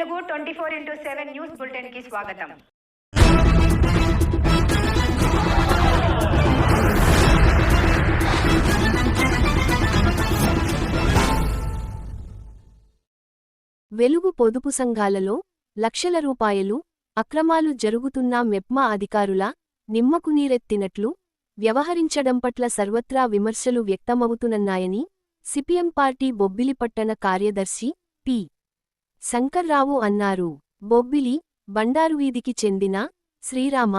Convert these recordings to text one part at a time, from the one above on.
వెలుగు 24/7 news bulletin కి స్వాగతం. వెలుగు పొదుపు సంఘాలలో లక్షల రూపాయలు అక్రమాలు జరుగుతున్నా మెప్మా అధికారుల నిమ్మకు నీరెత్తినట్లు వ్యవహరించడం పట్ల సర్వత్రా విమర్శలు వ్యక్తమవుతున్నన్నాయని సిపిఎం పార్టీ బొబ్బిలి పట్టణ కార్యదర్శి పి. శంకర్రావు అన్నారు. బొబ్బిలి, బండారువీధికి చెందిన శ్రీరామ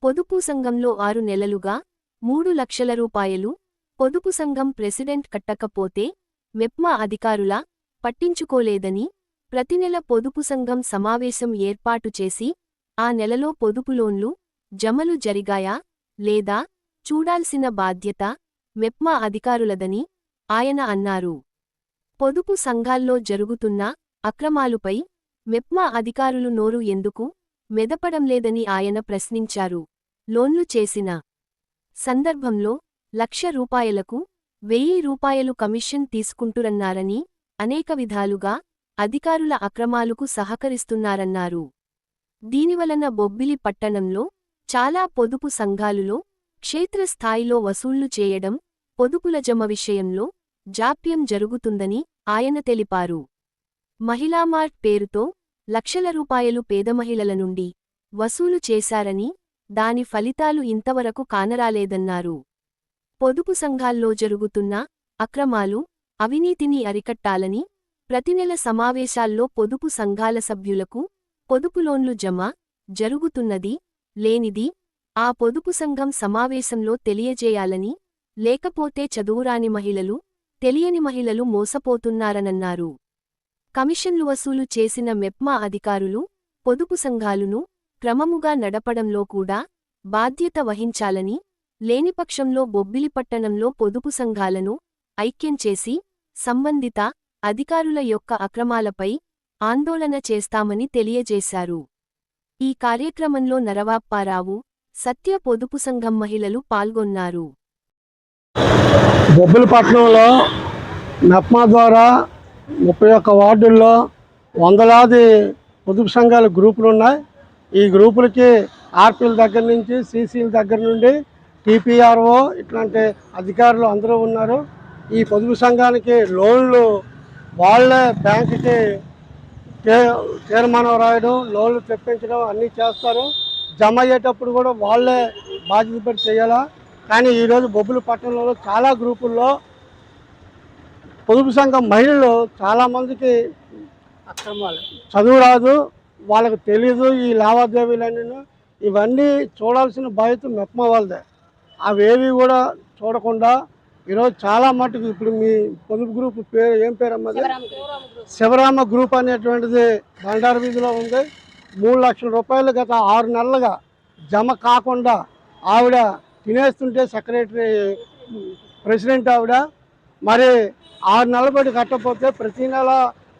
పొదుపు సంఘంలో 6 నెలలుగా 3 లక్షల రూపాయలు పొదుపు సంఘం ప్రెసిడెంట్ కట్టకపోతే మెప్మా అధికారుల పట్టించుకోలేదని, ప్రతి నెల పొదుపు సంఘం సమావేశం ఏర్పాటు చేసి ఆ నెలలో పొదుపు లోన్లు జమలు జరిగాయా లేదా చూడాల్సిన బాధ్యత మెప్మా అధికారులదని ఆయన అన్నారు. పొదుపు సంఘాల్లో జరుగుతున్న అక్రమాలుపై మెప్మా అధికారులు నోరు ఎందుకు మెదపడంలేదని ఆయన ప్రశ్నించారు. లోన్లు చేసిన సందర్భంలో ₹1,00,000కు ₹1,000 కమిషన్ తీసుకుంటురన్నారని, అనేక విధాలుగా అధికారుల అక్రమాలకు సహకరిస్తున్నారన్నారు. దీనివలన బొబ్బిలి పట్టణంలో చాలా పొదుపు సంఘాలులో క్షేత్రస్థాయిలో వసూళ్లు చేయడం, పొదుపుల జమ విషయంలో జాప్యం జరుగుతుందని ఆయన తెలిపారు. మహిళామార్ట్ పేరుతో లక్షల రూపాయలు పేదమహిళల నుండి వసూలు చేశారని, దాని ఫలితాలు ఇంతవరకు కానరాలేదన్నారు. పొదుపు సంఘాల్లో జరుగుతున్న అక్రమాలు, అవినీతిని అరికట్టాలని ప్రతి నెల సమావేశాల్లో పొదుపు సంఘాల సభ్యులకు పొదుపు లోన్లు జమ జరుగుతున్నది లేనిది ఆ పొదుపు సంఘం సమావేశంలో తెలియజేయాలని, లేకపోతే చదువురాని మహిళలు, తెలియని మహిళలు మోసపోతున్నారనన్నారు. కమిషన్లు వసూలు చేసిన మెప్మా అధికారులు పొదుపు సంఘాలును క్రమముగా నడపడంలో కూడా బాధ్యత వహించాలని, లేనిపక్షంలో బొబ్బిలి పట్టణంలో పొదుపు సంఘాలను ఐక్యం చేసి సంబంధిత అధికారుల యొక్క అక్రమాలపై ఆందోళన చేస్తామని తెలియజేశారు. ఈ కార్యక్రమంలో నరవాప్పారావు, సత్య పొదుపు సంఘం మహిళలు పాల్గొన్నారు. బొబ్బిలి పట్టణంలో మెప్మా ద్వారా 31 వార్డుల్లో వందలాది పొదుపు సంఘాల గ్రూపులు ఉన్నాయి. ఈ గ్రూపులకి ఆర్పీల దగ్గర నుంచి సీసీల దగ్గర నుండి టీపీఆర్ఓ ఇట్లాంటి అధికారులు అందరూ ఉన్నారు. ఈ పొదుపు సంఘానికి లోన్లు వాళ్ళే బ్యాంకుకి తీర్మానం రాయడం, లోన్లు తెప్పించడం అన్నీ చేస్తారు. జమ అయ్యేటప్పుడు కూడా వాళ్ళే బాధ్యత పెట్టి చేయాలా. కానీ ఈరోజు బొబ్బిలి పట్టణంలో చాలా గ్రూపుల్లో పొదుపు సంఘం మహిళలు చాలామందికి అక్రమాలు, చదువు రాదు, వాళ్ళకి తెలీదు ఈ లావాదేవీలన్నీ. ఇవన్నీ చూడాల్సిన బాధ్యత మెప్మా వాళ్ళదే. అవేవి కూడా చూడకుండా ఈరోజు చాలా మటుకు ఇప్పుడు మీ పొదుపు గ్రూప్ పేరు ఏం పేరమ్మది? శివరామ గ్రూప్ అనేటువంటిది బండారు వీధిలో ఉంది. 3 లక్షల రూపాయలు గత 6 నెలలుగా జమ కాకుండా ఆవిడ తినేస్తుంటే సెక్రటరీ ప్రెసిడెంట్ ఆవిడ మరి 6 నెలల బట్టి కట్టకపోతే ప్రతీ నెల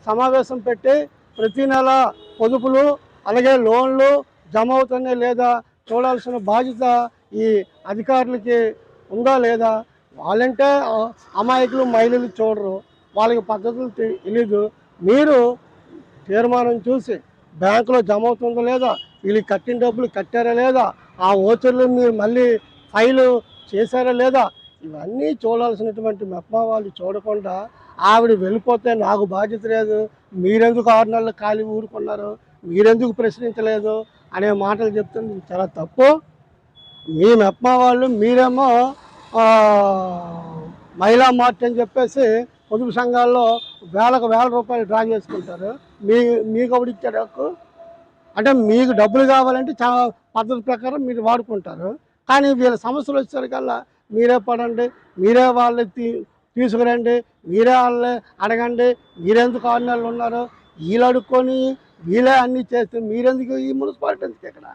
సమావేశం పెట్టి ప్రతీ నెల పొదుపులు అలాగే లోన్లు జమ అవుతున్నాయి లేదా చూడాల్సిన బాధ్యత ఈ అధికారులకి ఉందా లేదా? వాళ్ళంటే అమాయకులు, మహిళలు చూడరు, వాళ్ళకి పద్ధతులు తెలీదు. మీరు తీర్మానం చూసి బ్యాంకులో జమ అవుతుందో లేదా, వీళ్ళకి కట్టిన డబ్బులు కట్టారా లేదా, ఆ ఓచర్లు మీరు మళ్ళీ ఫైలు చేశారా లేదా, ఇవన్నీ చూడాల్సినటువంటి మెప్మా వాళ్ళు చూడకుండా ఆవిడ వెళ్ళిపోతే నాకు బాధ్యత లేదు, మీరెందుకు 6 నెలలు ఖాళీ ఊరుకున్నారు, మీరెందుకు ప్రశ్నించలేదు అనే మాటలు చెప్తుంది. చాలా తప్పు. మీ మెప్మా వాళ్ళు మీరేమో మహిళా మార్ట్ అని చెప్పేసి పొదుపు సంఘాల్లో వేల రూపాయలు డ్రా చేసుకుంటారు. మీకు ఒకటి ఇచ్చారు హక్కు అంటే మీకు డబ్బులు కావాలంటే చాలా పద్ధతి ప్రకారం మీరు వాడుకుంటారు. కానీ వీళ్ళ సమస్యలు వచ్చేసరికల్లా మీరే పడండి, మీరే వాళ్ళని తీసుకురండి, మీరే వాళ్ళని అడగండి, మీరెందుకు 6 నెలలు ఉన్నారు, వీళ్ళు అడుక్కొని వీళ్ళే అన్నీ చేస్తే మీరెందుకు ఈ మున్సిపాలిటీ ఎందుకు ఇక్కడ?